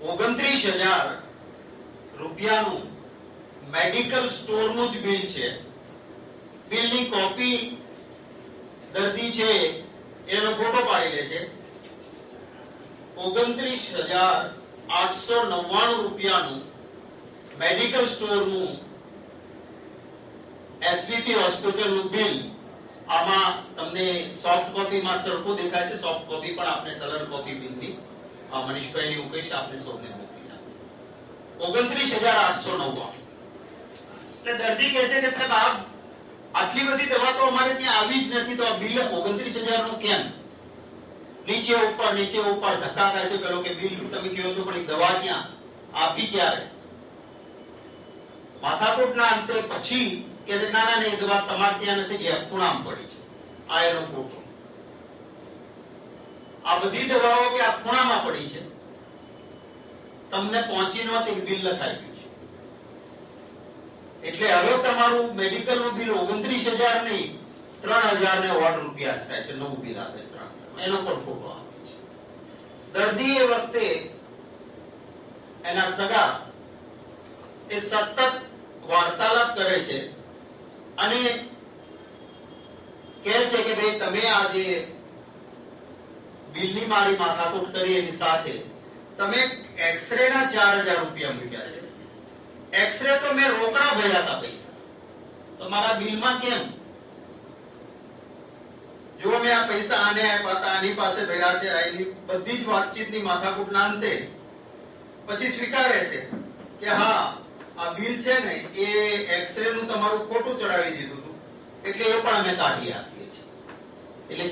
29,000 રૂપિયાનું મેડિકલ સ્ટોરનું જ બિલ છે. બિલની કોપી દર્દી છે એનો ફોટો પાડી લે છે. 29,899 રૂપિયાનું મેડિકલ સ્ટોરનું એસવીપી હોસ્પિટલનું બિલ. આમાં તમને સોફ્ટ કોપીમાં સરખું દેખાય છે. સોફ્ટ કોપી પણ આપણે કલર કોપી બિલની મનીષભાઈની હું કહીશ આપને સૌને મોકલી આપો. 29,899. એટલે દર્દી કહે છે કે સાહેબ આટલી બધી દવા તો અમારે ત્યાં આવી જ નથી, તો આ બિલ 29,000 નું કેમ? નીચે ઉપર ધક્કા ખાય છે પેલો કે બિલ તમે કહો છો પણ દવા ક્યાં આપી ક્યારે? માથાકૂટના અંતે પછી કે ના એ દવા તમારે ત્યાં નથી ગયા, ખૂણામાં પડી છે. આ એનો ફોટો. આ બધી દવાઓ કે આ ખૂણામાં પડી છે, તમને પહોંચી નહોતી, બિલ લખાઈ ગયું છે. એટલે હવે તમારું મેડિકલ નું બિલ 29,000 નહીં 3,000 રૂપિયા થાય છે. નવું બિલ આપે છે 3,000. એનો પણ ફોટો આપે છે. દર્દી એ વખતે એના સગા એ સતત વાર્તાલાપ કરે છે અને કહે છે કે ભાઈ તમે આજે બિલની મારી માથાકૂટ કરી એની સાથે તમે એક્સરે ના 4,000 રૂપિયા મૂક્યા છે. એક્સરે તો મેં રોકડા ભર્યા હતા પૈસા, તો મારા બિલમાં કેમ? જો મેં આ પૈસા આને આપ્યા હતા, આની પાસે ભર્યા છે, આની બધી જ વાતચીતની માથાકૂટના અંતે પછી સ્વીકારે છે કે હા આ બિલ છે ને એ એક્સરે નું તમારું ખોટું ચડાવી દીધું હતું, એટલે એ પણ અમે કાઢી આપીએ છીએ. એટલે